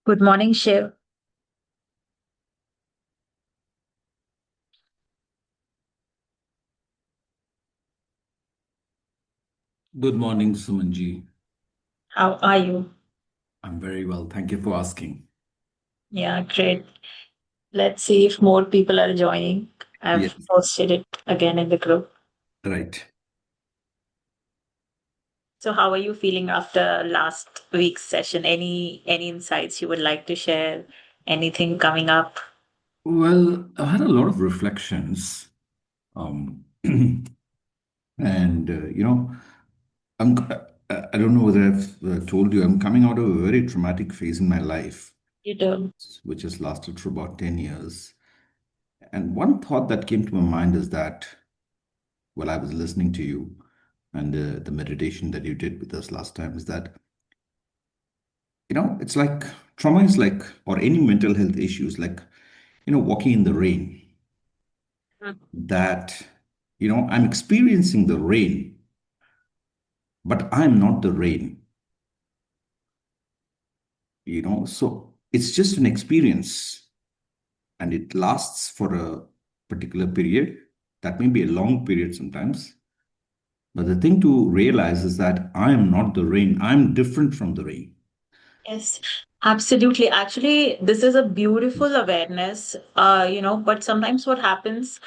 Good morning, Shiv. Good morning, Sumanji. How are you? I'm very well. Thank you for asking. Yeah, great. Let's see if more people are joining. I've Yes, posted it again in the group. right. So how are you feeling after last week's session? Any insights you would like to share? Anything coming up? Well, I had a lot of reflections. And, I don't know whether I've told you, I'm coming out of a very traumatic phase in my life, You do. which has lasted for about 10 years. And one thought that came to my mind is that while I was listening to you and the meditation that you did with us last time, is that, it's like trauma is like, or any mental health issues, like, walking in the rain Mm. that, I'm experiencing the rain, but I'm not the rain, so it's just an experience and it lasts for a particular period. That may be a long period sometimes. But the thing to realize is that I am not the rain. I'm different from the rain. Yes, absolutely. Actually, this is a beautiful awareness, but sometimes what happens,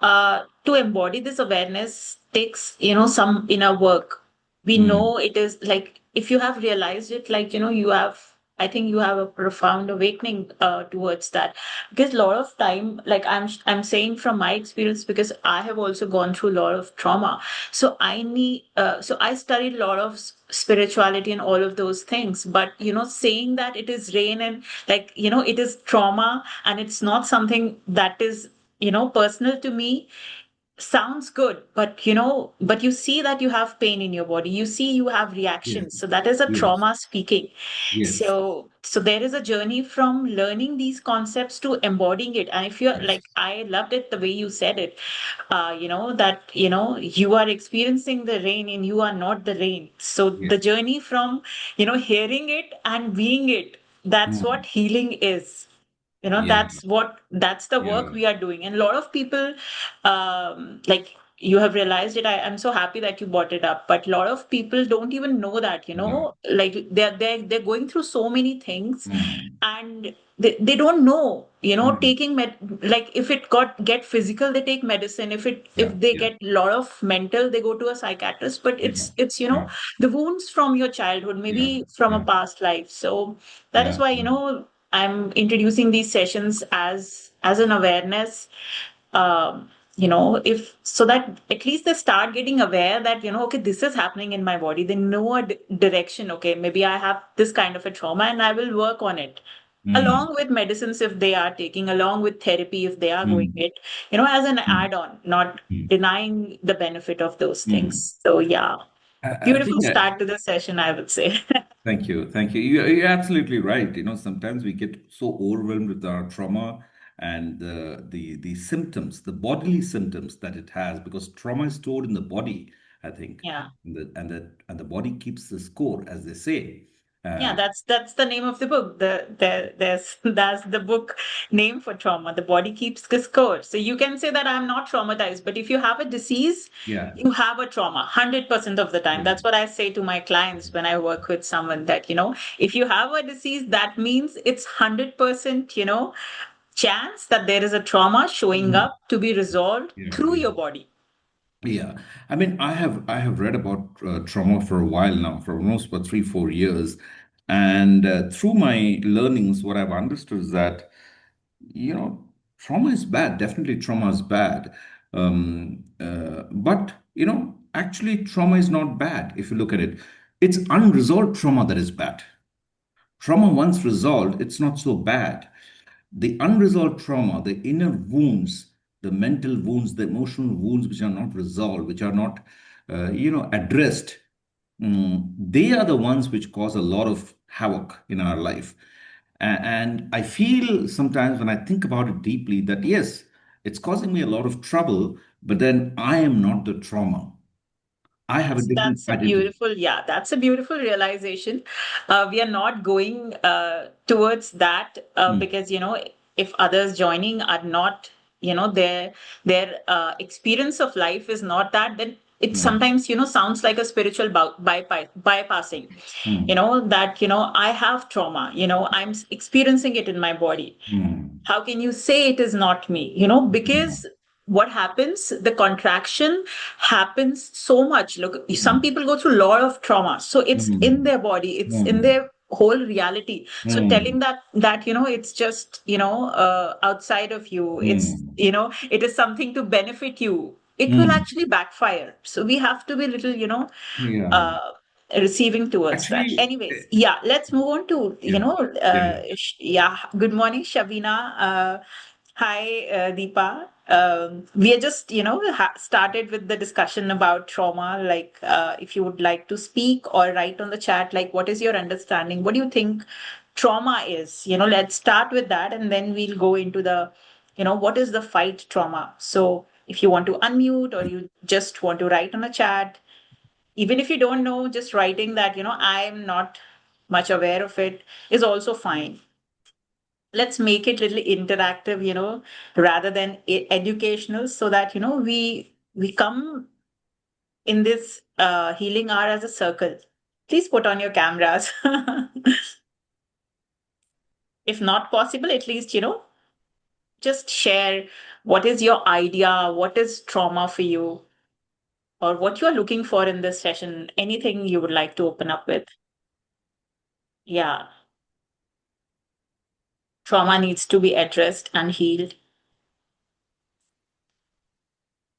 to embody this awareness takes, some inner work. We Mm, know it is like if you have realized it, like, you have I think you have a profound awakening towards that, because a lot of time, like I'm saying from my experience, because I have also gone through a lot of trauma. So I studied a lot of spirituality and all of those things. But saying that it is rain and, like, it is trauma and it's not something that is personal to me, sounds good, but you see that you have pain in your body, you see you have Yes. reactions, so that is a Yes. trauma speaking. Yes. So there is a journey from learning these concepts to embodying it. And if you're Yes. like, I loved it the way you said it, that you are experiencing the rain and you are not the rain. So Yes. the journey from hearing it and being it, that's what Mm. healing is. Yeah. That's the work Yeah. we are doing. And a lot of people, like, you have realized it. I'm so happy that you brought it up. But a lot of people don't even know that, Yeah. like they're going through so many things, Mm. and they don't know, Mm. taking like, if it get physical, they take medicine. Yeah. If they Yeah. get a lot of mental, they go to a psychiatrist. But Yeah. it's Yeah. the wounds from your childhood, Yeah. maybe from a Yeah. past life. So that is Yeah. why, I'm introducing these sessions as an awareness. If so that at least they start getting aware that, okay, this is happening in my body. They know a direction. Okay, maybe I have this kind of a trauma, and I will work on it, Mm. along with medicines if they are taking, along with therapy if they are going Mm. it, as an Mm. add-on, not Mm. denying the benefit of those Mm. things. So yeah, I beautiful think that. start to the session, I would say. Thank you. Thank you. You're absolutely right. Sometimes we get so overwhelmed with our trauma and the symptoms, the bodily symptoms that it has, because trauma is stored in the body, I think, Yeah. and the body keeps the score, as they say. Yeah, Uh, that's the name of the book. There's that's the book name for trauma. The body keeps the score. So you can say that I'm not traumatized, but if you have a disease, yeah. you have a trauma 100% of the time. Yeah. That's what I say to my clients when I work with someone, that, if you have a disease, that means it's 100%, chance that there is a trauma showing Mhm. up to be resolved Yeah. through Yeah. your body. Yeah, I mean, I have read about trauma for a while now, for almost about 3 4 years, and through my learnings, what I've understood is that you know trauma is bad. Definitely, trauma is bad, but actually, trauma is not bad if you look at it. It's unresolved trauma that is bad. Trauma once resolved, it's not so bad. The unresolved trauma, the inner wounds, the mental wounds, the emotional wounds which are not resolved, which are not, addressed, they are the ones which cause a lot of havoc in our life. And I feel sometimes when I think about it deeply that yes, it's causing me a lot of trouble, but then I am not the trauma. I have a different That's a identity. beautiful, yeah, that's a beautiful realization. We are not going towards that, Mm, because, if others joining are not, their experience of life is not that, then it mm, sometimes, sounds like a spiritual bypassing, mm, that, I have trauma, I'm experiencing it in my body. mm, How can you say it is not me? mm, Because what happens, the contraction happens so much. Look, some mm, people go through a lot of trauma, so it's in mm, their body, it's in mm, their whole reality. So mm, telling that it's just outside of you, it's mm. it is something to benefit you, it will Mm. actually backfire. So we have to be little, Yeah. uh, receiving towards that. Actually, Anyways, yeah, let's move on to, yeah. Yeah. yeah, good morning, Shavina. Hi, Deepa. We are just, started with the discussion about trauma. Like, if you would like to speak or write on the chat, like, what is your understanding? What do you think trauma is? Let's start with that, and then we'll go into the, what is the fight trauma? So if you want to unmute or you just want to write on a chat, even if you don't know, just writing that, I'm not much aware of it, is also fine. Let's make it little interactive, rather than educational, so that, we come in this healing hour as a circle. Please put on your cameras. If not possible, at least, just share what is your idea, what is trauma for you, or what you are looking for in this session, anything you would like to open up with. Yeah. Trauma needs to be addressed and healed.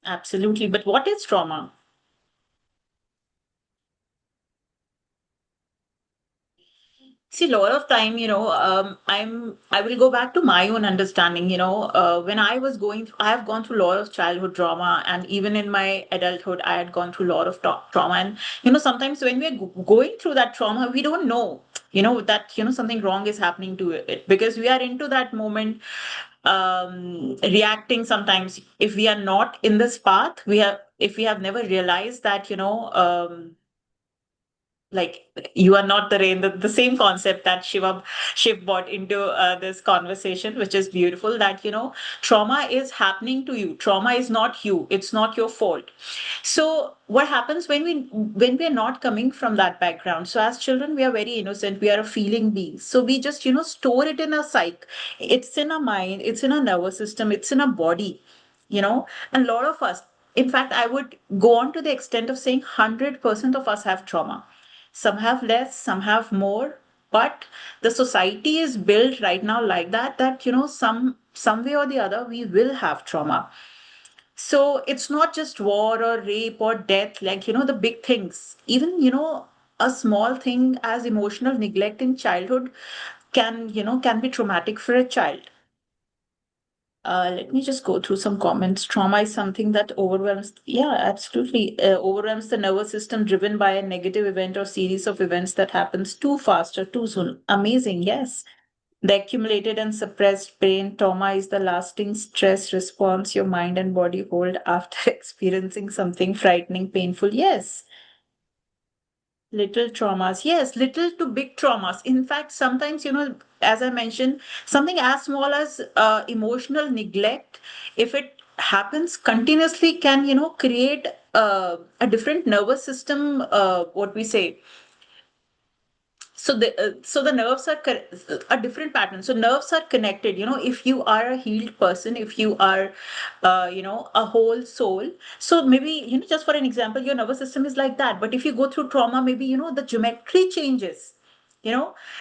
Absolutely. But what is trauma? See, a lot of time, I will go back to my own understanding. When I was I have gone through a lot of childhood trauma, and even in my adulthood, I had gone through a lot of trauma. And sometimes when we're going through that trauma, we don't know, that something wrong is happening to it, because we are into that moment, reacting. Sometimes if we are not in this path, if we have never realized that, like, you are not the rain, the same concept that Shiv brought into this conversation, which is beautiful, that trauma is happening to you. Trauma is not you, it's not your fault. So what happens when we are not coming from that background? So as children, we are very innocent, we are a feeling beings, so we just store it in our psyche. It's in our mind, it's in our nervous system, it's in our body. And a lot of us, in fact, I would go on to the extent of saying 100% of us have trauma. Some have less, some have more, but the society is built right now like that some way or the other we will have trauma. So it's not just war or rape or death, like the big things. Even a small thing as emotional neglect in childhood can be traumatic for a child. Let me just go through some comments. Trauma is something that overwhelms, yeah, absolutely, overwhelms the nervous system, driven by a negative event or series of events that happens too fast or too soon. Amazing, yes. The accumulated and suppressed pain. Trauma is the lasting stress response your mind and body hold after experiencing something frightening, painful. Yes. Little traumas. Yes, little to big traumas. In fact, sometimes, as I mentioned, something as small as emotional neglect, if it happens continuously, can, create a different nervous system, what we say. So the nerves are a different pattern. So nerves are connected. If you are a healed person, if you are, a whole soul. So maybe just for an example, your nervous system is like that. But if you go through trauma, maybe the geometry changes.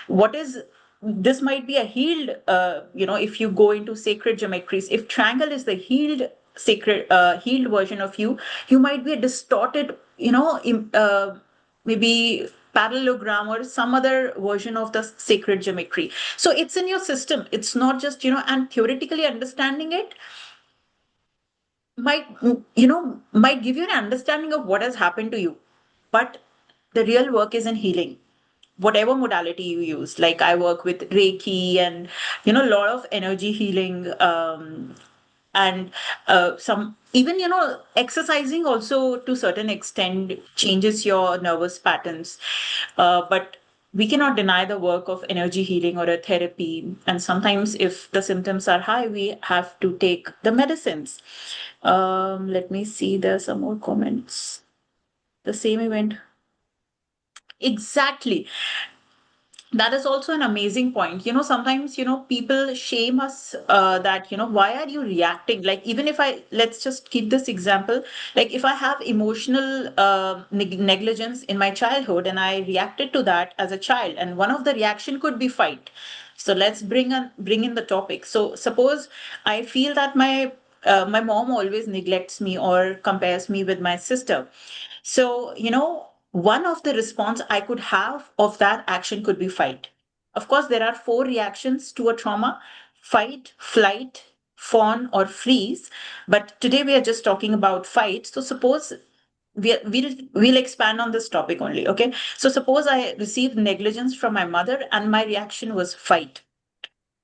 What is this might be a healed. If you go into sacred geometries, if triangle is the healed sacred healed version of you, you might be a distorted. Maybe parallelogram or some other version of the sacred geometry. So it's in your system. It's not just, and theoretically understanding it might give you an understanding of what has happened to you. But the real work is in healing, whatever modality you use. Like, I work with Reiki and a lot of energy healing, and some, even exercising also to certain extent changes your nervous patterns. But we cannot deny the work of energy healing or a therapy. And sometimes if the symptoms are high, we have to take the medicines. Let me see, there are some more comments. The same event. Exactly. That is also an amazing point. Sometimes, people shame us, that, why are you reacting? Like, even if let's just keep this example. Like, if I have emotional negligence in my childhood and I reacted to that as a child, and one of the reaction could be fight. So let's bring in the topic. So suppose I feel that my mom always neglects me or compares me with my sister. So, one of the response I could have of that action could be fight. Of course, there are four reactions to a trauma: fight, flight, fawn, or freeze. But today we are just talking about fight. So suppose we'll expand on this topic only. Okay. So suppose I received negligence from my mother and my reaction was fight,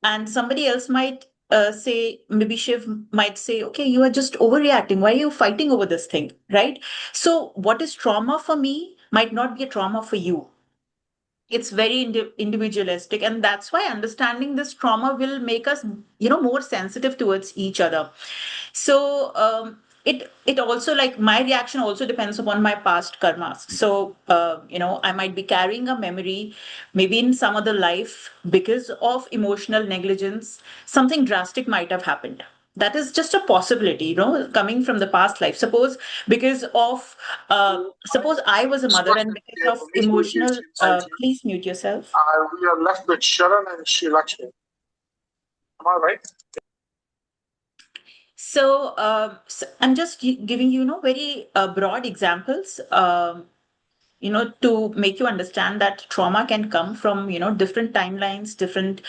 and somebody else might say, maybe Shiv might say, okay, you are just overreacting, why are you fighting over this thing, right? So what is trauma for me might not be a trauma for you. It's very individualistic, and that's why understanding this trauma will make us more sensitive towards each other. So it also, like, my reaction also depends upon my past karmas. So I might be carrying a memory, maybe in some other life, because of emotional negligence, something drastic might have happened. That is just a possibility, coming from the past life. Suppose I was a mother, and because of emotional, please mute yourself. We are left with Sharon and Sri Lakshmi. Am I right? So I'm just giving you, very broad examples. To make you understand that trauma can come from, different timelines, different,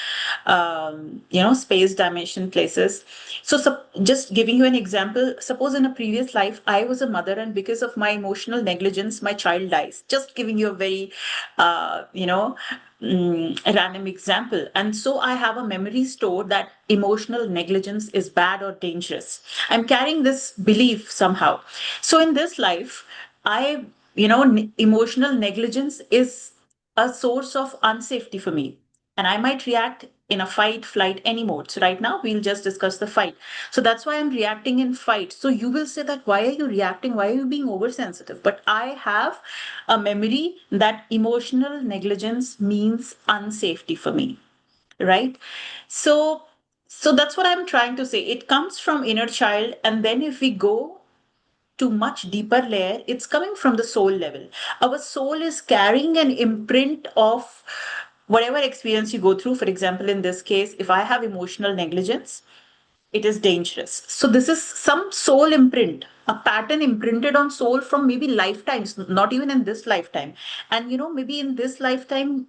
space dimension places. So just giving you an example, suppose in a previous life, I was a mother, and because of my emotional negligence, my child dies. Just giving you a very, random example. And so I have a memory stored that emotional negligence is bad or dangerous. I'm carrying this belief somehow. So in this life, I, emotional negligence is a source of unsafety for me. And I might react in a fight, flight, any mode. So right now we'll just discuss the fight. So that's why I'm reacting in fight. So you will say that why are you reacting? Why are you being oversensitive? But I have a memory that emotional negligence means unsafety for me, right? So so that's what I'm trying to say. It comes from inner child, and then if we go to much deeper layer, it's coming from the soul level. Our soul is carrying an imprint of whatever experience you go through. For example, in this case, if I have emotional negligence, it is dangerous. So this is some soul imprint, a pattern imprinted on soul from maybe lifetimes, not even in this lifetime. And maybe in this lifetime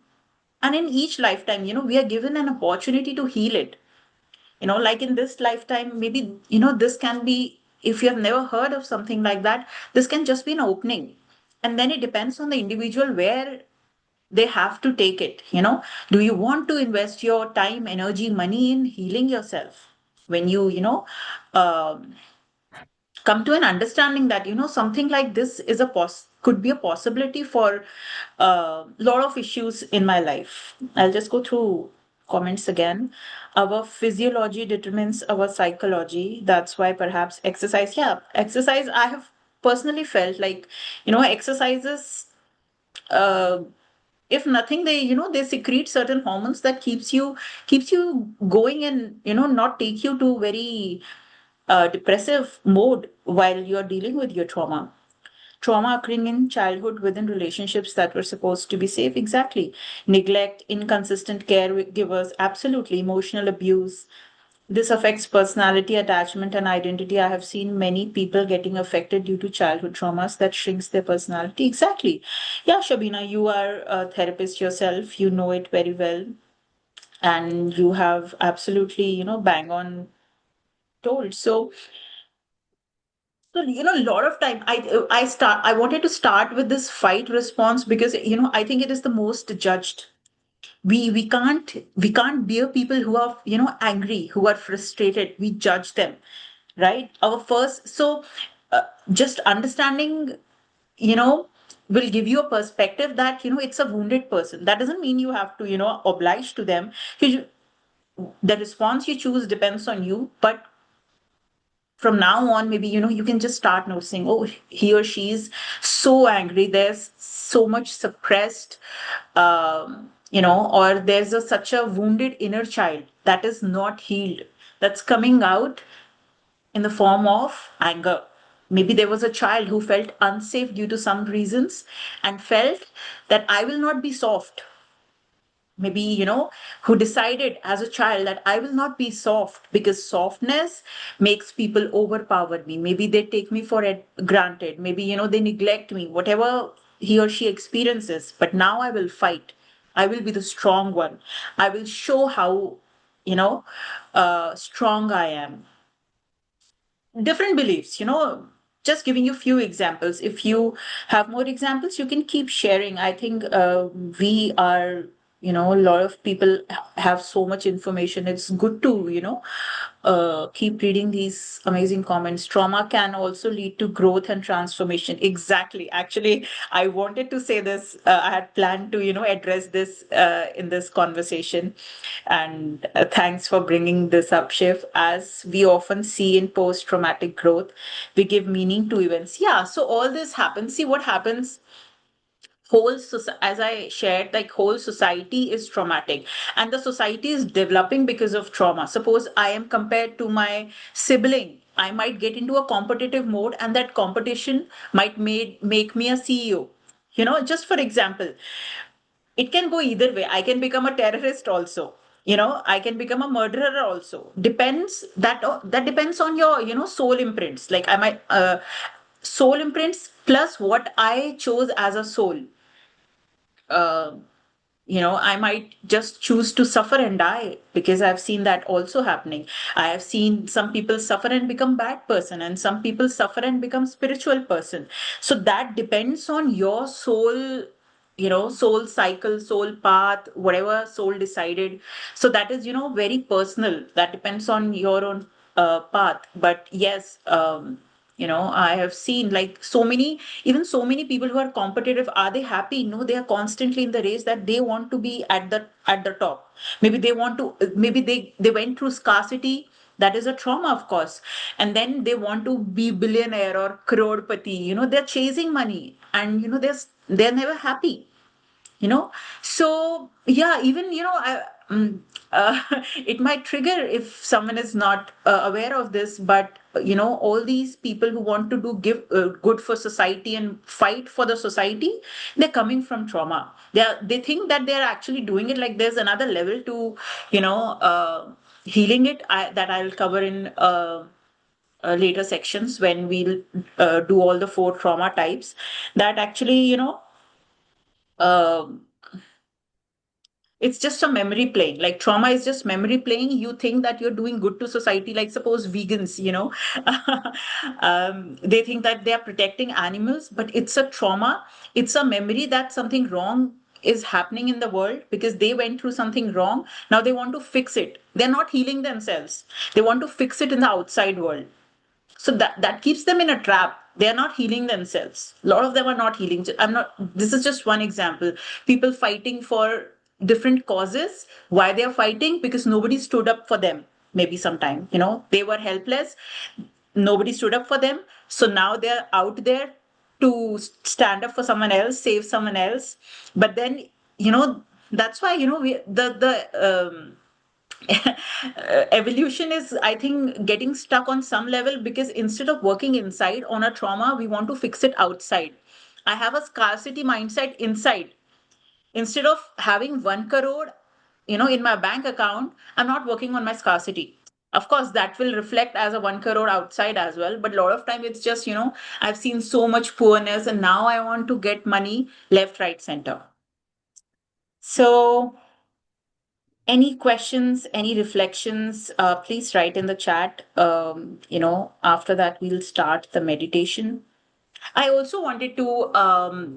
and in each lifetime, we are given an opportunity to heal it. Like in this lifetime, maybe, this can be, if you have never heard of something like that, this can just be an opening. And then it depends on the individual where they have to take it. Do you want to invest your time, energy, money in healing yourself? When um come to an understanding that something like this is could be a possibility for a lot of issues in my life. I'll just go through comments again. Our physiology determines our psychology. That's why perhaps exercise, yeah, exercise, I have personally felt like, exercises, uh, if nothing, they secrete certain hormones that keeps you going, and not take you to very depressive mode while you're dealing with your trauma. Trauma occurring in childhood within relationships that were supposed to be safe. Exactly. Neglect, inconsistent caregivers, absolutely. Emotional abuse. This affects personality, attachment, and identity. I have seen many people getting affected due to childhood traumas that shrinks their personality. Exactly. Yeah, Shabina, you are a therapist yourself. You know it very well. And you have absolutely, bang on told. So, a lot of time I wanted to start with this fight response because, I think it is the most judged. We can't bear people who are, angry, who are frustrated. We judge them, right? Our first, so just understanding, you know, will give you a perspective that, it's a wounded person. That doesn't mean you have to, oblige to them. You- The response you choose depends on you, but from now on, maybe you can just start noticing, oh, he or she is so angry, there's so much suppressed, or there's such a wounded inner child that is not healed, that's coming out in the form of anger. Maybe there was a child who felt unsafe due to some reasons and felt that I will not be soft. Maybe, who decided as a child that I will not be soft because softness makes people overpower me. Maybe they take me for granted. Maybe, they neglect me, whatever he or she experiences. But now I will fight. I will be the strong one. I will show how, strong I am. Different beliefs, just giving you few examples. If you have more examples, you can keep sharing. I think we are, a lot of people have so much information. It's good to, keep reading these amazing comments. Trauma can also lead to growth and transformation. Exactly. Actually, I wanted to say this. I had planned to, address this in this conversation. And thanks for bringing this up, Shiv. As we often see in post traumatic growth, we give meaning to events. Yeah. So all this happens. See what happens, as I shared, like whole society is traumatic, and the society is developing because of trauma. Suppose I am compared to my sibling, I might get into a competitive mode, and that competition might make me a CEO. Just for example, it can go either way. I can become a terrorist also. I can become a murderer also. That depends on your soul imprints. Like I might soul imprints plus what I chose as a soul. uh, I might just choose to suffer and die, because I've seen that also happening. I have seen some people suffer and become bad person, and some people suffer and become spiritual person. So that depends on your soul, soul cycle, soul path, whatever soul decided. So that is, very personal. That depends on your own path. But yes, I have seen like so many people who are competitive. Are they happy? No, they are constantly in the race that they want to be at the top. Maybe they want to, maybe they went through scarcity. That is a trauma, of course. And then they want to be billionaire or crorepati. They're chasing money, and they're never happy. So yeah, even it might trigger if someone is not aware of this. But all these people who want to do give good for society and fight for the society, they're coming from trauma. They think that they're actually doing it. Like there's another level to healing it, that I'll cover in later sections when we'll do all the four trauma types. That actually, um it's just a memory playing. Like trauma is just memory playing. You think that you're doing good to society. Like suppose vegans, they think that they are protecting animals, but it's a trauma. It's a memory that something wrong is happening in the world because they went through something wrong. Now they want to fix it. They're not healing themselves. They want to fix it in the outside world. So that keeps them in a trap. They are not healing themselves. A lot of them are not healing. I'm not This is just one example. People fighting for different causes. Why they are fighting? Because nobody stood up for them. Maybe sometime they were helpless. Nobody stood up for them, so now they're out there to stand up for someone else, save someone else. But then that's why we the evolution is, I think, getting stuck on some level, because instead of working inside on a trauma, we want to fix it outside. I have a scarcity mindset inside. Instead of having 1 crore in my bank account, I'm not working on my scarcity. Of course that will reflect as a 1 crore outside as well, but a lot of time it's just I've seen so much poorness, and now I want to get money left, right, center. So any questions, any reflections, please write in the chat. After that, we'll start the meditation. I also wanted to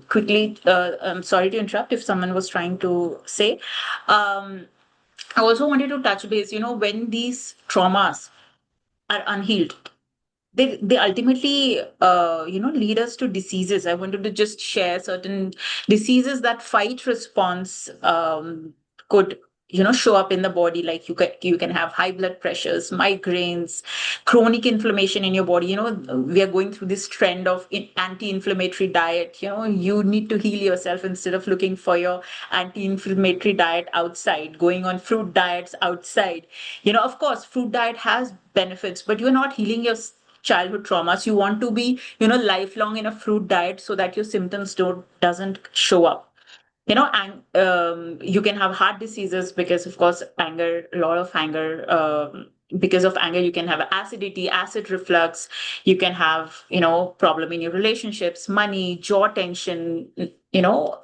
quickly, I'm sorry to interrupt if someone was trying to say. Um, I also wanted to touch base, when these traumas are unhealed, they ultimately lead us to diseases. I wanted to just share certain diseases that fight response could show up in the body. Like you can have high blood pressures, migraines, chronic inflammation in your body. We are going through this trend of anti-inflammatory diet. You need to heal yourself instead of looking for your anti-inflammatory diet outside, going on fruit diets outside. Of course fruit diet has benefits, but you're not healing your childhood traumas. You want to be lifelong in a fruit diet so that your symptoms doesn't show up. And you can have heart diseases because of course anger, a lot of anger. Because of anger you can have acidity, acid reflux. You can have problem in your relationships, money, jaw tension,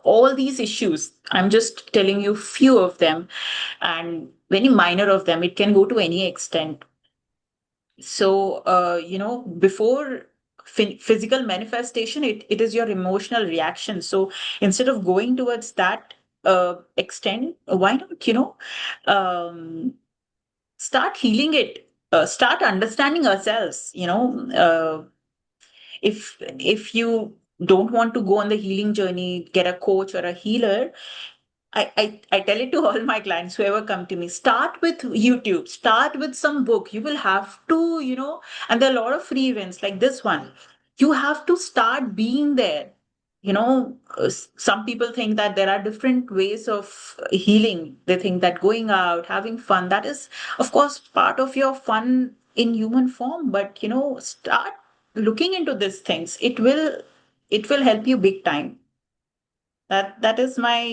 all these issues. I'm just telling you few of them, and very minor of them. It can go to any extent. So before physical manifestation, it is your emotional reaction. So instead of going towards that extent, why not um, start healing it, start understanding ourselves. If you don't want to go on the healing journey, get a coach or a healer. I tell it to all my clients, whoever come to me, start with YouTube, start with some book. You will have to, and there are a lot of free events like this one. You have to start being there. Some people think that there are different ways of healing. They think that going out, having fun, that is, of course, part of your fun in human form. But, start looking into these things. It will help you big time. That is my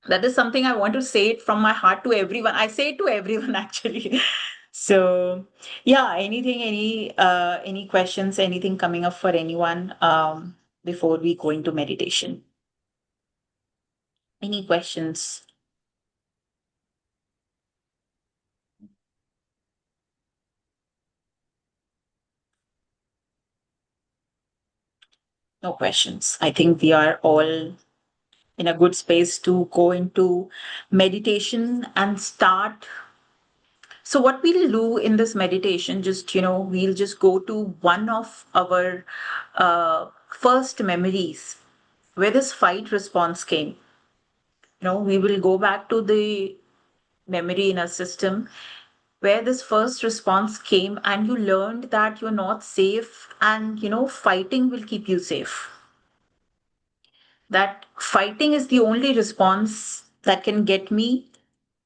That is something I want to say it from my heart to everyone. I say it to everyone actually. So yeah, anything, any questions, anything coming up for anyone before we go into meditation? Any questions? No questions. I think we are all in a good space to go into meditation and start. So what we'll do in this meditation, just we'll just go to one of our first memories where this fight response came. We will go back to the memory in our system where this first response came, and you learned that you're not safe, and fighting will keep you safe. That fighting is the only response that can get me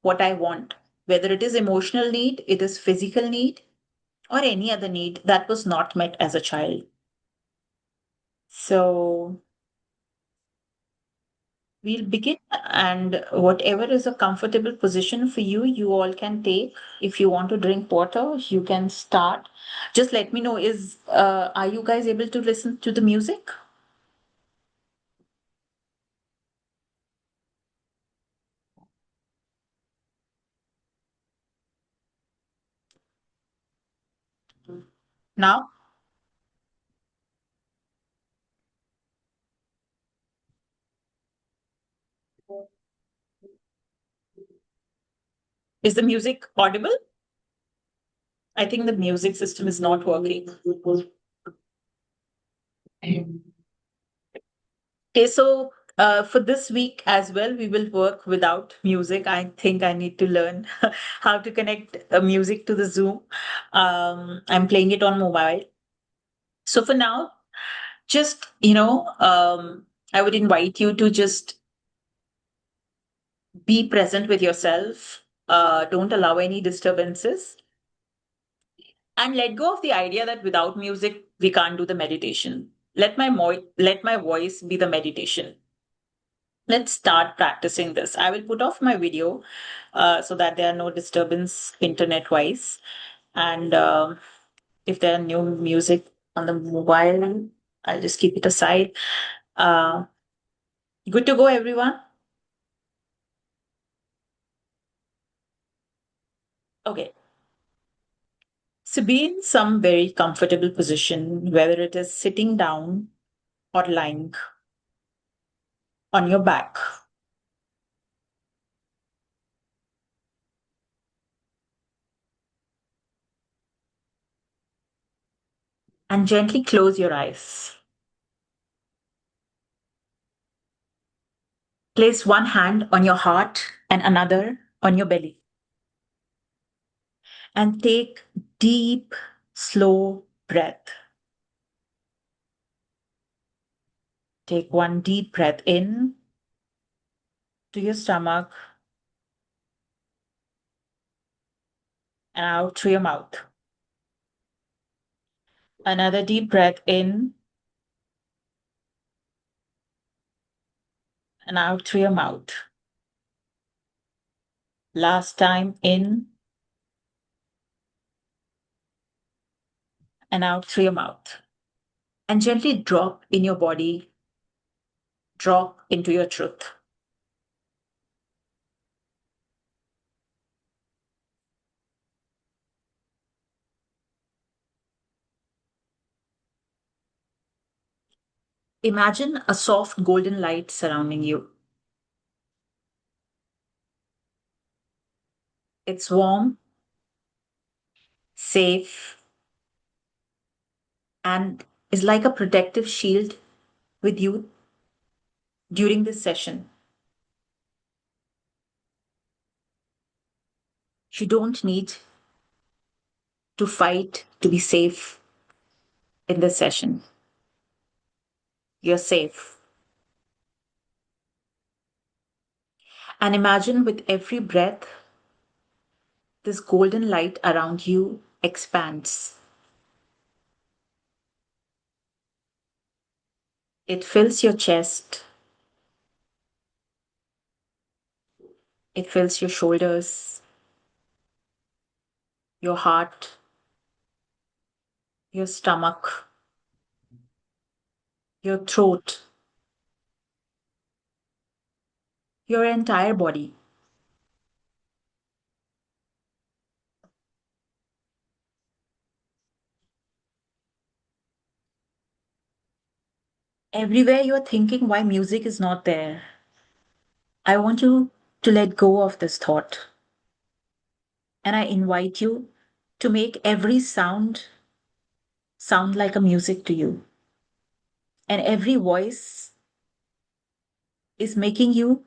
what I want, whether it is emotional need, it is physical need, or any other need that was not met as a child. So we'll begin, and whatever is a comfortable position for you, you all can take. If you want to drink water, you can start. Just let me know, are you guys able to listen to the music? Now, is the music audible? I think the music system is not working. Okay, so for this week as well, we will work without music. I think I need to learn how to connect music to the Zoom. I'm playing it on mobile. So for now, just, I would invite you to just be present with yourself. Don't allow any disturbances, and let go of the idea that without music, we can't do the meditation. Let my voice be the meditation. Let's start practicing this. I will put off my video so that there are no disturbance internet wise. And if there are new music on the mobile, I'll just keep it aside. Uh, Good to go, everyone. Okay. So be in some very comfortable position, whether it is sitting down or lying on your back. And gently close your eyes. Place one hand on your heart and another on your belly. And take deep, slow breath. Take one deep breath in to your stomach and out through your mouth. Another deep breath in and out through your mouth. Last time in and out through your mouth. And gently drop in your body, drop into your truth. Imagine a soft golden light surrounding you. It's warm, safe, and is like a protective shield with you during this session. You don't need to fight to be safe in this session. You're safe. And imagine with every breath, this golden light around you expands. It fills your chest, It fills your shoulders, your heart, your stomach, your throat, your entire body. Everywhere you're thinking why music is not there, I want you to let go of this thought. And I invite you to make every sound like a music to you. And every voice is making you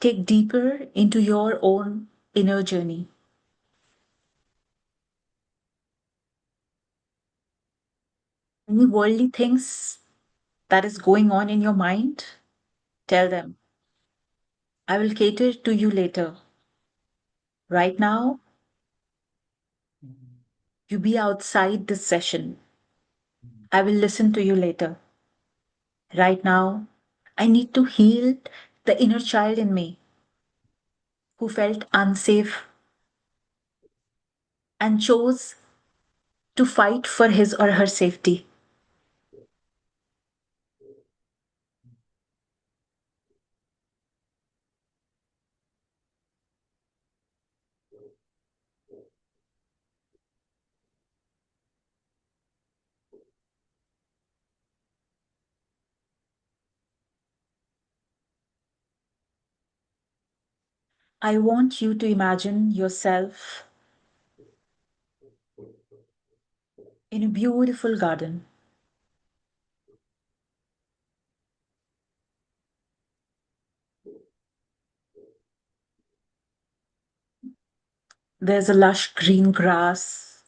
take deeper into your own inner journey. Any worldly things that is going on in your mind, tell them, I will cater to you later. Right now, you be outside this session. I will listen to you later. Right now, I need to heal the inner child in me who felt unsafe and chose to fight for his or her safety. I want you to imagine yourself in a beautiful garden. There's a lush green grass,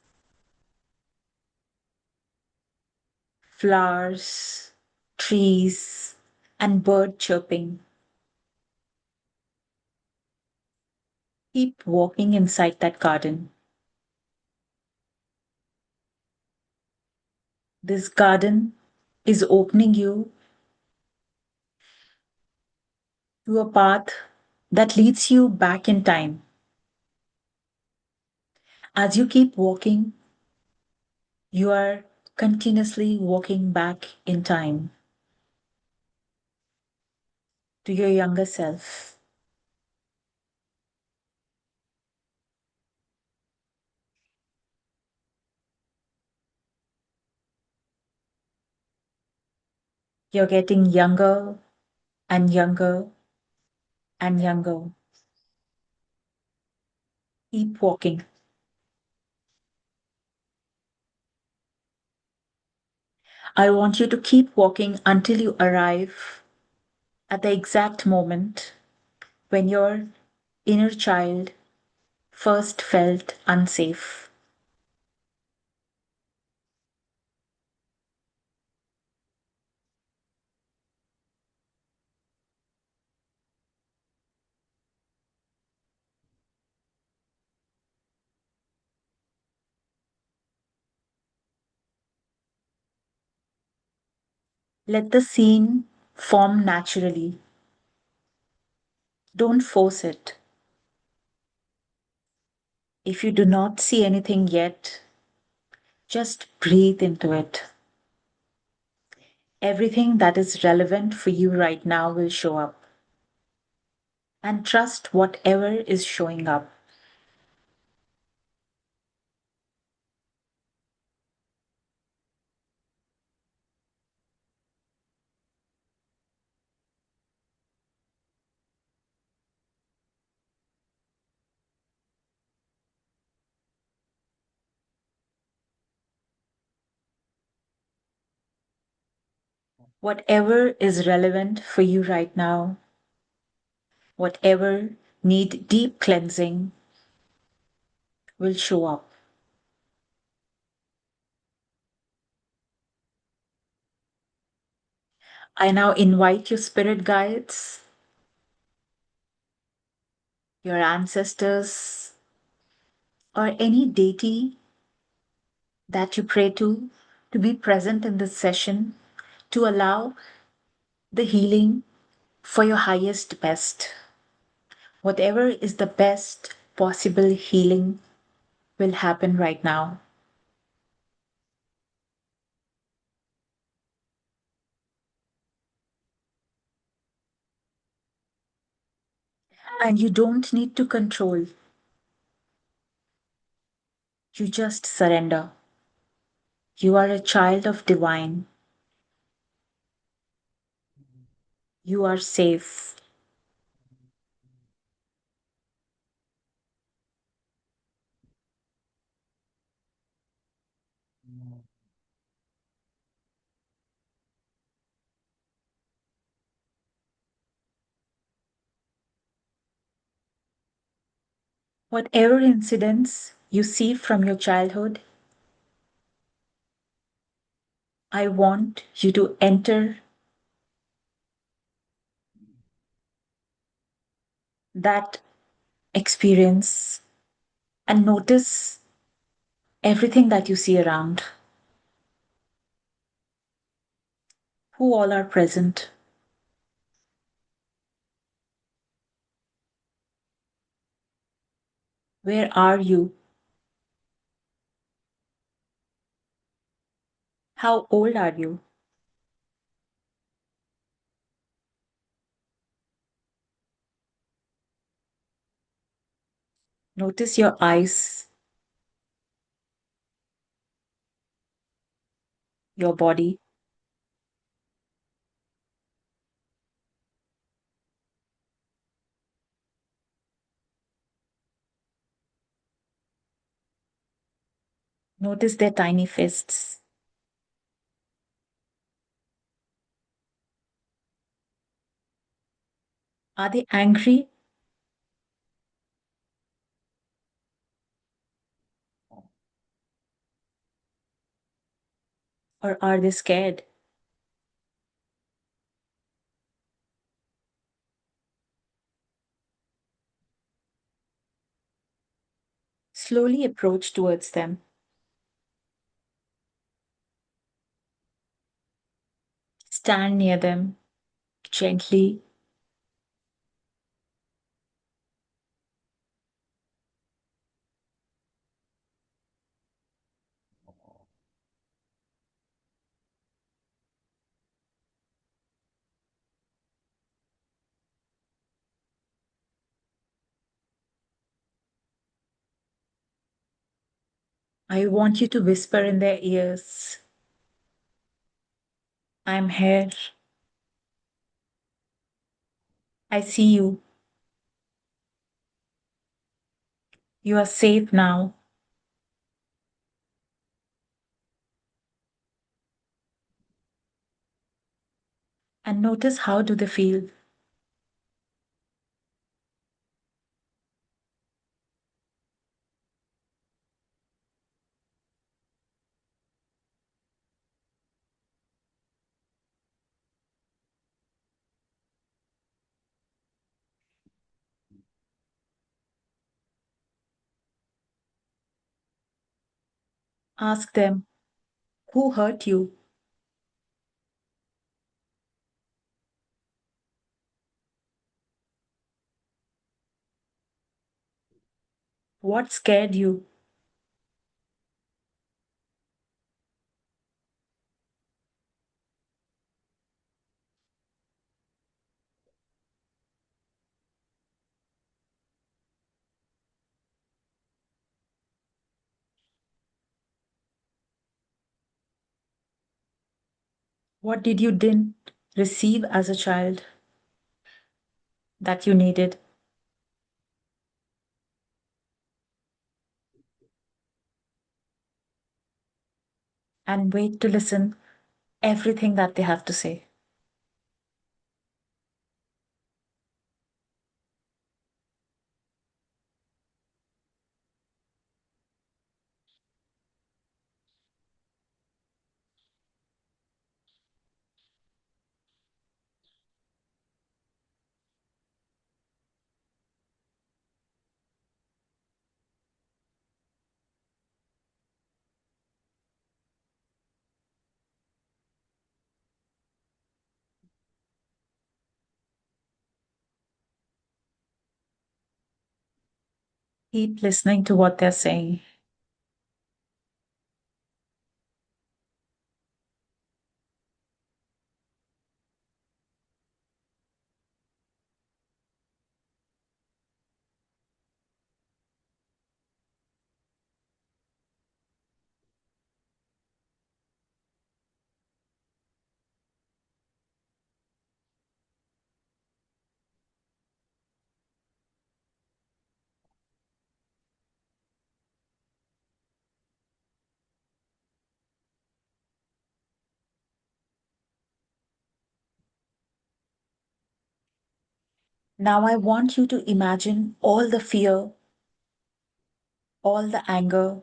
flowers, trees, and bird chirping. Keep walking inside that garden. This garden is opening you to a path that leads you back in time. As you keep walking, you are continuously walking back in time to your younger self. You're getting younger and younger and younger. Keep walking. I want you to keep walking until you arrive at the exact moment when your inner child first felt unsafe. Let the scene form naturally. Don't force it. If you do not see anything yet, just breathe into it. Everything that is relevant for you right now will show up. And trust whatever is showing up. Whatever is relevant for you right now, whatever need deep cleansing will show up. I now invite your spirit guides, your ancestors, or any deity that you pray to be present in this session to allow the healing for your highest best. Whatever is the best possible healing will happen right now. And you don't need to control, you just surrender. You are a child of divine. You are safe. Whatever incidents you see from your childhood, I want you to enter that experience and notice everything that you see around, who all are present, where are you, how old are you. Notice your eyes, your body. Notice their tiny fists. Are they angry or are they scared? Slowly approach towards them. Stand near them gently. I want you to whisper in their ears, I'm here. I see you. You are safe now. And notice how do they feel? Ask them, who hurt you? What scared you? What did you didn't receive as a child that you needed? And wait to listen everything that they have to say. Keep listening to what they're saying. Now, I want you to imagine all the fear, all the anger,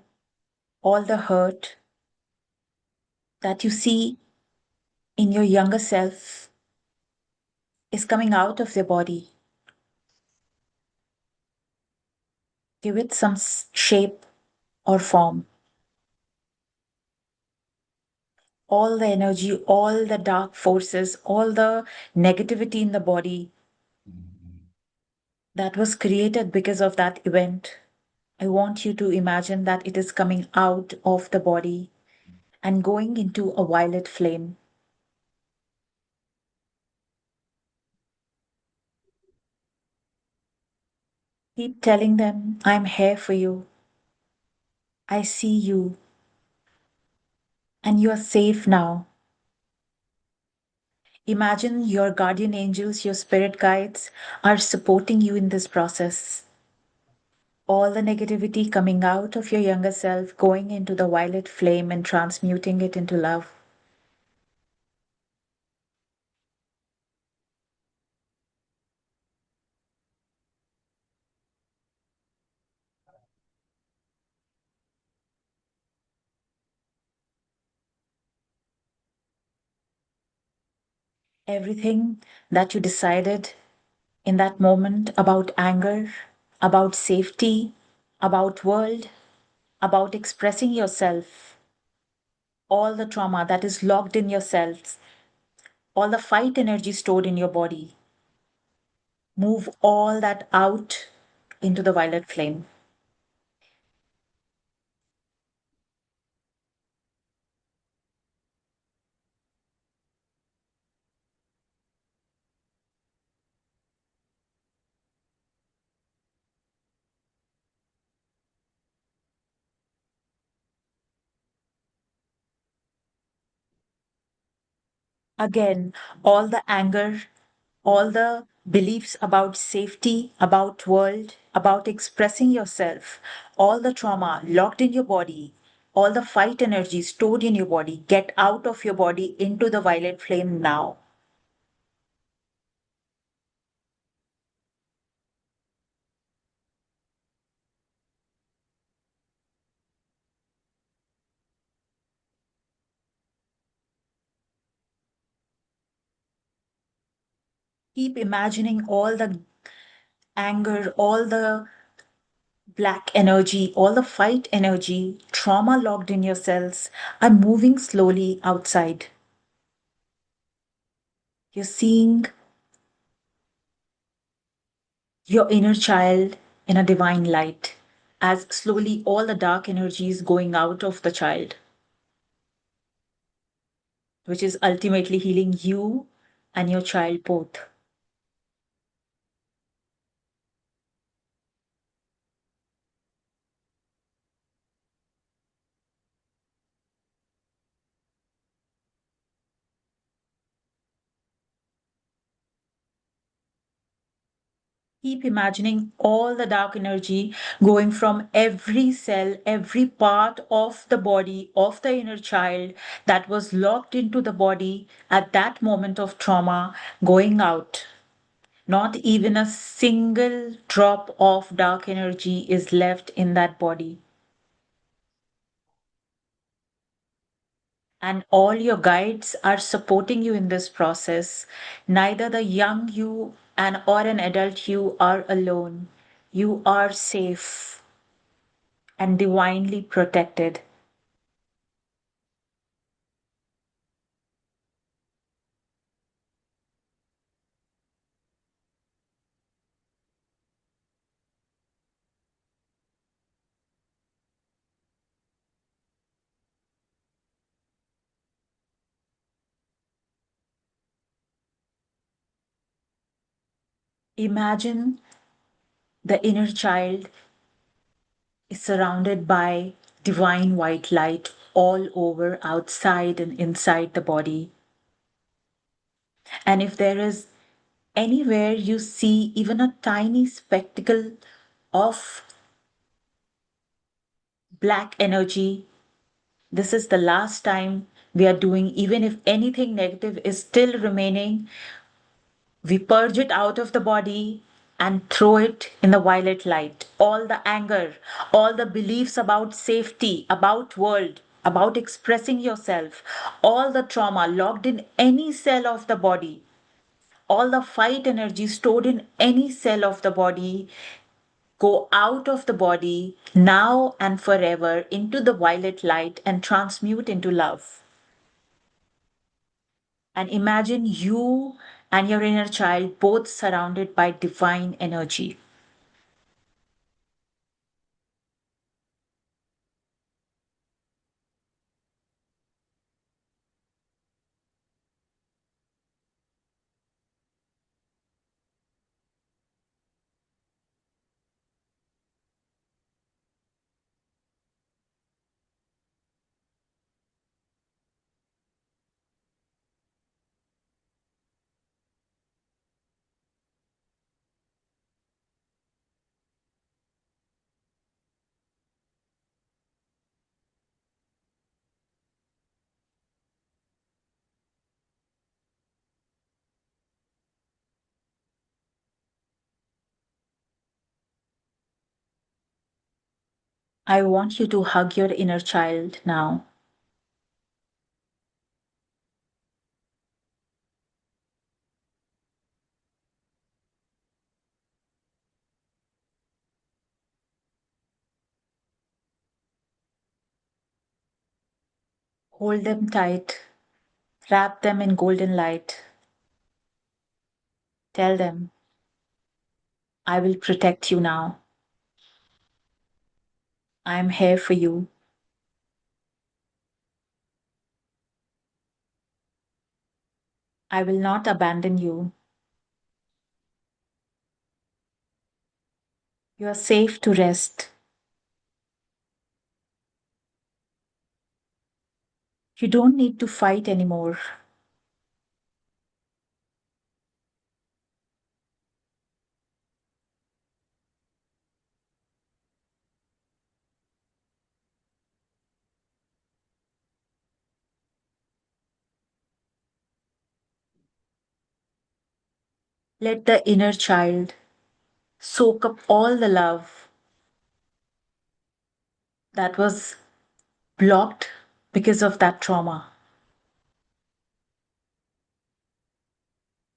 all the hurt that you see in your younger self is coming out of their body. Give it some shape or form. All the energy, all the dark forces, all the negativity in the body that was created because of that event. I want you to imagine that it is coming out of the body and going into a violet flame. Keep telling them, I'm here for you. I see you, and you are safe now. Imagine your guardian angels, your spirit guides are supporting you in this process. All the negativity coming out of your younger self, going into the violet flame and transmuting it into love. Everything that you decided in that moment about anger, about safety, about world, about expressing yourself, all the trauma that is locked in your cells, all the fight energy stored in your body, move all that out into the violet flame. Again, all the anger, all the beliefs about safety, about world, about expressing yourself, all the trauma locked in your body, all the fight energy stored in your body, get out of your body into the violet flame now. Keep imagining all the anger, all the black energy, all the fight energy, trauma locked in your cells are moving slowly outside. You're seeing your inner child in a divine light as slowly all the dark energy is going out of the child, which is ultimately healing you and your child both. Keep imagining all the dark energy going from every cell, every part of the body of the inner child that was locked into the body at that moment of trauma, going out. Not even a single drop of dark energy is left in that body. And all your guides are supporting you in this process. Neither the young you and or an adult you are alone. You are safe and divinely protected. Imagine the inner child is surrounded by divine white light all over, outside and inside the body. And if there is anywhere you see even a tiny spectacle of black energy, this is the last time we are doing, even if anything negative is still remaining, we purge it out of the body and throw it in the violet light. All the anger, all the beliefs about safety, about world, about expressing yourself, all the trauma locked in any cell of the body, all the fight energy stored in any cell of the body, go out of the body now and forever into the violet light and transmute into love. And imagine you and your inner child both surrounded by divine energy. I want you to hug your inner child now. Hold them tight, wrap them in golden light. Tell them, I will protect you now. I am here for you. I will not abandon you. You are safe to rest. You don't need to fight anymore. Let the inner child soak up all the love that was blocked because of that trauma.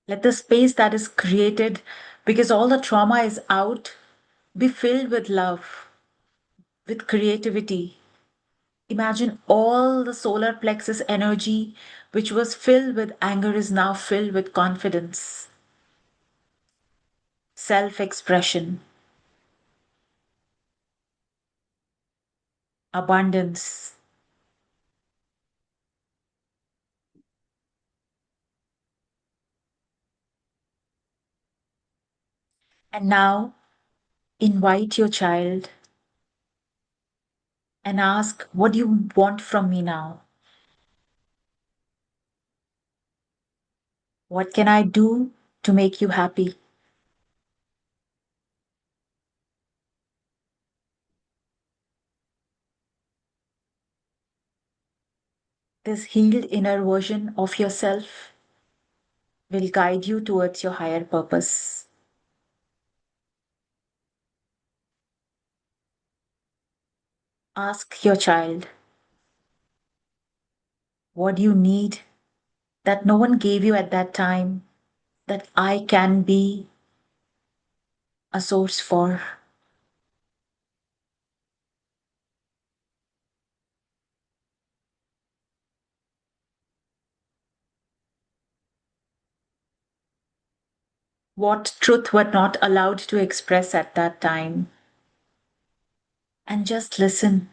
Let the space that is created because all the trauma is out be filled with love, with creativity. Imagine all the solar plexus energy, which was filled with anger, is now filled with confidence, self expression, abundance. And now invite your child and ask, what do you want from me now? What can I do to make you happy? This healed inner version of yourself will guide you towards your higher purpose. Ask your child, what do you need that no one gave you at that time, that I can be a source for? What truth were not allowed to express at that time? And just listen.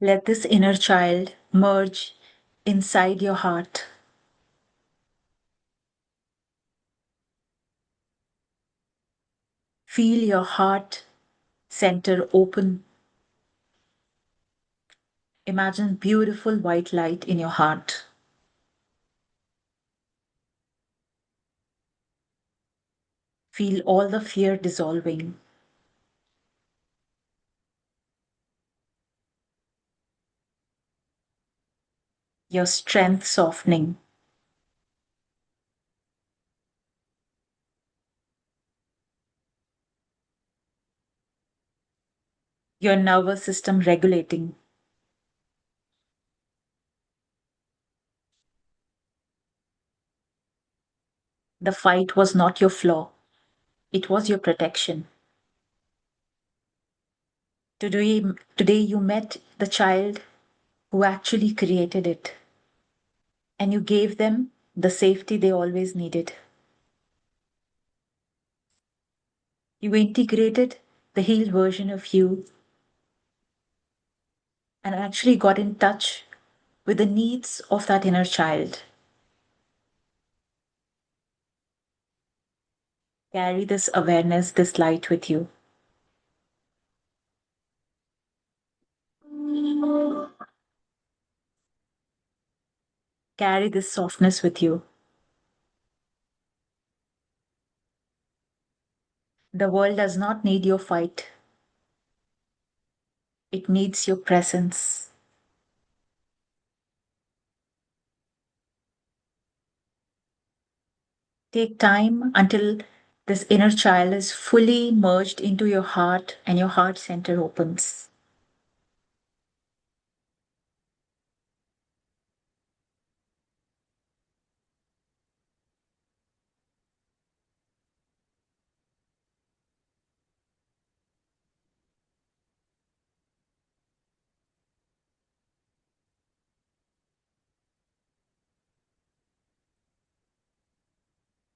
Let this inner child merge inside your heart. Feel your heart center open. Imagine beautiful white light in your heart. Feel all the fear dissolving. Your strength softening. Your nervous system regulating. The fight was not your flaw, it was your protection. Today you met the child who actually created it, and you gave them the safety they always needed. You integrated the healed version of you and actually got in touch with the needs of that inner child. Carry this awareness, this light with you. Carry this softness with you. The world does not need your fight, it needs your presence. Take time until this inner child is fully merged into your heart and your heart center opens.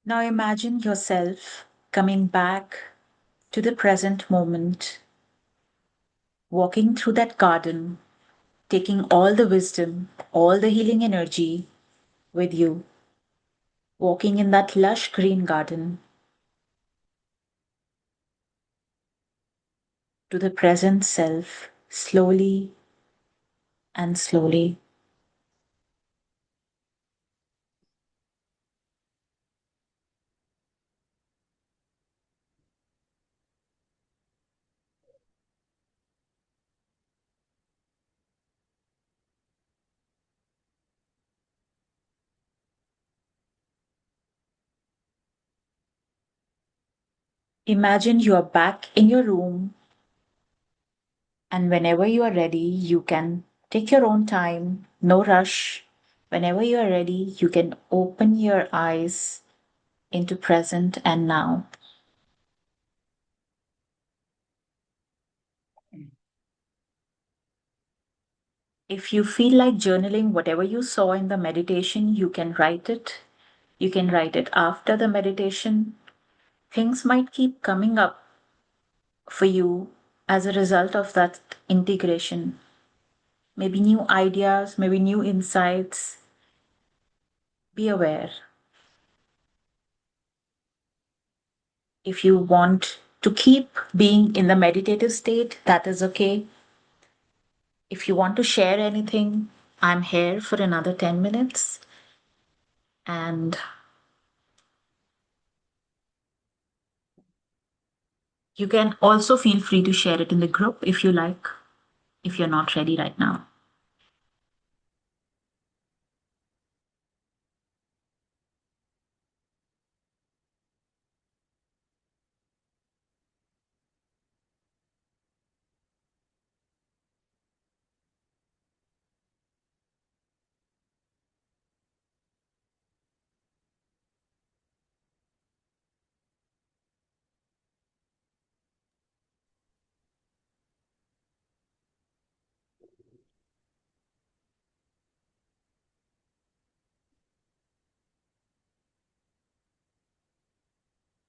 Now imagine yourself coming back to the present moment, walking through that garden, taking all the wisdom, all the healing energy with you, walking in that lush green garden to the present self, slowly and slowly. Imagine you are back in your room, and whenever you are ready, you can take your own time, no rush. Whenever you are ready, you can open your eyes into present and now. If you feel like journaling whatever you saw in the meditation, you can write it. You can write it after the meditation. Things might keep coming up for you as a result of that integration. Maybe new ideas, maybe new insights. Be aware. If you want to keep being in the meditative state, that is okay. If you want to share anything, I'm here for another 10 minutes. And you can also feel free to share it in the group if you like, if you're not ready right now.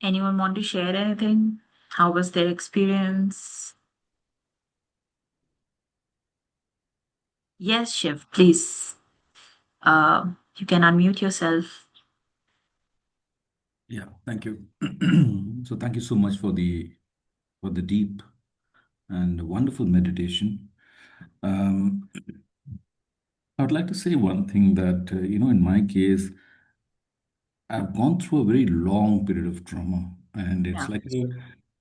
Anyone want to share anything? How was their experience? Yes, Shiv, please. You can unmute yourself. Yeah, thank you. So thank you so much for the deep and wonderful meditation. Um, I would like to say one thing that in my case, I've gone through a very long period of trauma, and it's Yeah. like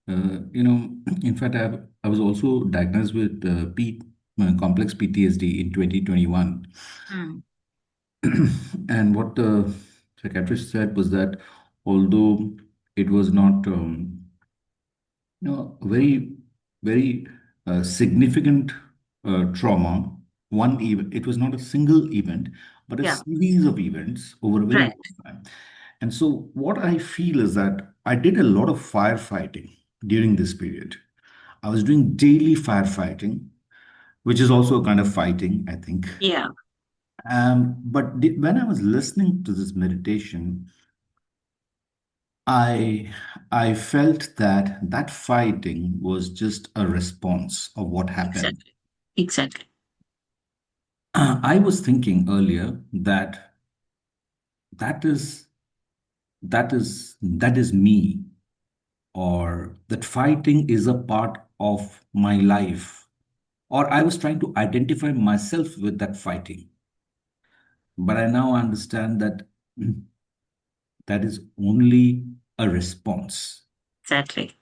in fact, I was also diagnosed with complex PTSD in 2021. Mm. And what the psychiatrist said was that although it was not very, very significant trauma. It was not a single event, but a Yeah. series of events over a very Right. long time. And so, what I feel is that I did a lot of firefighting during this period. I was doing daily firefighting, which is also a kind of fighting, I think. Yeah. When I was listening to this meditation, I I felt that that fighting was just a response of what happened. Exactly. Exactly. I was thinking earlier that that is that is me, or that fighting is a part of my life, or I was trying to identify myself with that fighting. But I now understand that that is only a response. Exactly.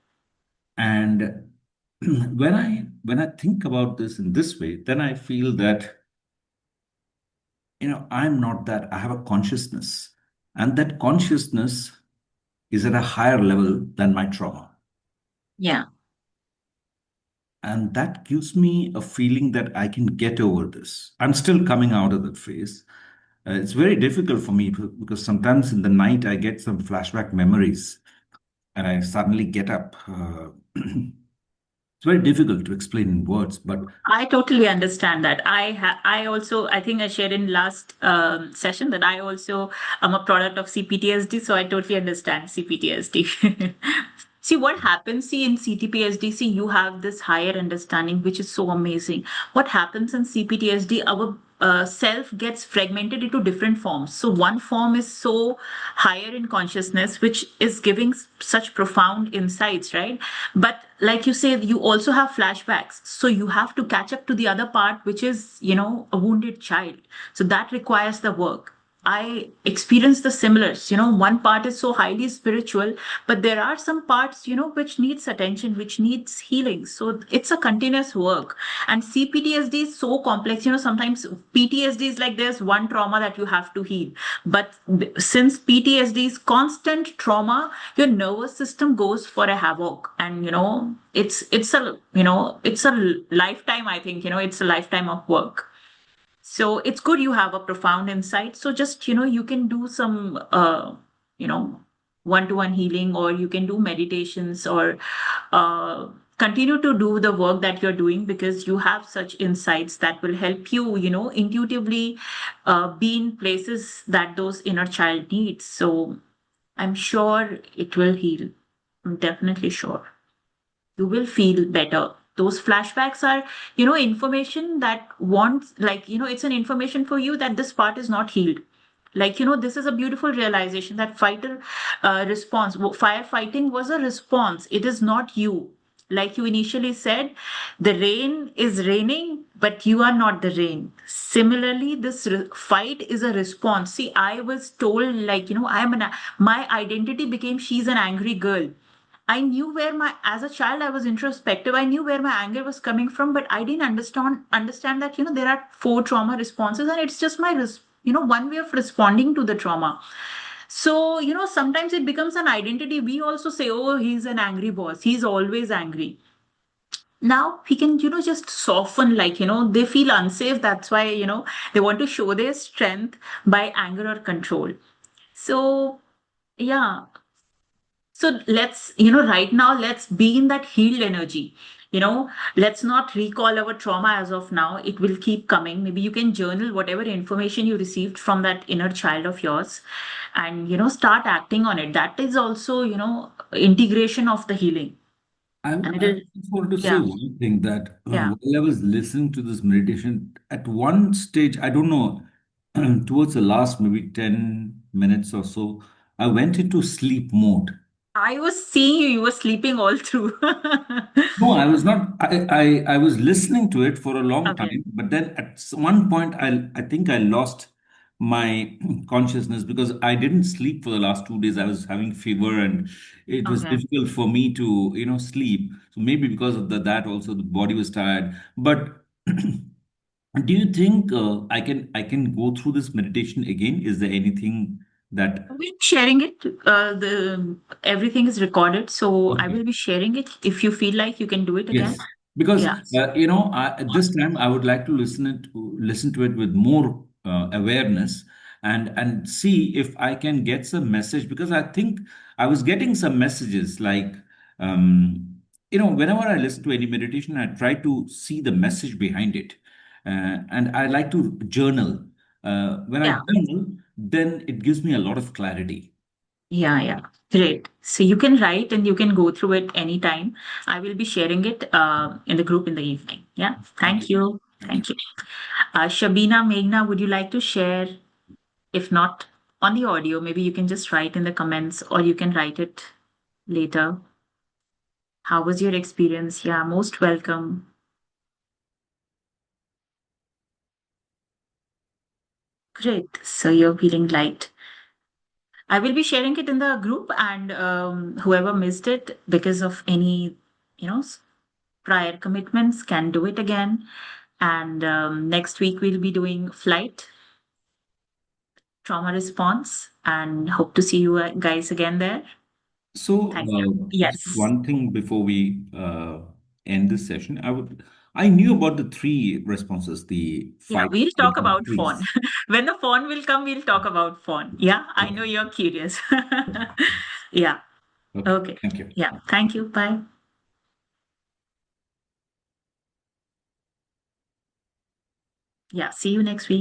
And when I think about this in this way, then I feel that I'm not that. I have a consciousness, and that consciousness is at a higher level than my trauma. Yeah. And that gives me a feeling that I can get over this. I'm still coming out of that phase. It's very difficult for me because sometimes in the night I get some flashback memories and I suddenly get up. It's very difficult to explain in words, but I totally understand that. I also, I think I shared in last session that I also am a product of CPTSD, so I totally understand CPTSD. See what happens. See in CTPSD, see you have this higher understanding, which is so amazing. What happens in CPTSD? Our self gets fragmented into different forms. So one form is so higher in consciousness, which is giving such profound insights, right? But like you said, you also have flashbacks. So you have to catch up to the other part, which is, a wounded child. So that requires the work. I experienced the similars. One part is so highly spiritual, but there are some parts, which needs attention, which needs healing. So it's a continuous work. And CPTSD is so complex. Sometimes PTSD is like there's one trauma that you have to heal. But since PTSD is constant trauma, your nervous system goes for a havoc. And, it's a lifetime, I think, it's a lifetime of work. So it's good you have a profound insight. So just, you can do some, you know, one-to-one healing, or you can do meditations, or uh, continue to do the work that you're doing, because you have such insights that will help you, intuitively be in places that those inner child needs. So I'm sure it will heal. I'm definitely sure you will feel better. Those flashbacks are, information that wants, like, it's an information for you that this part is not healed. Like, this is a beautiful realization that fighter response, firefighting was a response. It is not you. Like you initially said, the rain is raining, but you are not the rain. Similarly, this fight is a response. See, I was told, like, my identity became she's an angry girl. I knew as a child, I was introspective. I knew where my anger was coming from, but I didn't understand that, there are four trauma responses, and it's just one way of responding to the trauma. So, sometimes it becomes an identity. We also say, oh, he's an angry boss. He's always angry. Now he can, just soften, like, they feel unsafe. That's why, they want to show their strength by anger or control. So, yeah, so let's, right now, let's be in that healed energy. Let's not recall our trauma as of now. It will keep coming. Maybe you can journal whatever information you received from that inner child of yours, and, start acting on it. That is also, integration of the healing. And I it'll, just wanted to say yeah, one thing that yeah. while I was listening to this meditation, at one stage, I don't know, towards the last maybe 10 minutes or so, I went into sleep mode. I was seeing you, you were sleeping all through. No, I was not. I was listening to it for a long Okay, time, but then at one point, I think I lost my consciousness because I didn't sleep for the last 2 days. I was having fever, and it was okay. difficult for me to, sleep. So maybe because of that also the body was tired. But do you think I can go through this meditation again? Is there anything that? We'll be sharing it. The everything is recorded, so I Okay. will be sharing it. If you feel like you can do it again, Yes, because yeah, at this time I would like to listen to it with more awareness and see if I can get some message because I think I was getting some messages like whenever I listen to any meditation I try to see the message behind it and I like to journal. When I yeah, journal, then it gives me a lot of clarity. yeah, yeah. Great. So you can write and you can go through it anytime. I will be sharing it in the group in the evening. Yeah. Okay, Thank you. thank you. Thank you. Shabina, Meghna, would you like to share? If not on the audio, maybe you can just write in the comments or you can write it later. How was your experience? Yeah, most welcome. Great. So you're feeling light. I will be sharing it in the group, and whoever missed it because of any, prior commitments can do it again. And next week we'll be doing flight trauma response, and hope to see you guys again there. So, Thank you. just Yes. one thing before we end this session, I knew about the three responses, the Yeah, fight, we'll flight, talk and about fawn. freeze. When the fawn will come, we'll talk about fawn. Yeah, I know Okay. you're curious. Yeah. Okay. Okay. Thank you. Yeah. Thank you. Bye. Yeah. See you next week.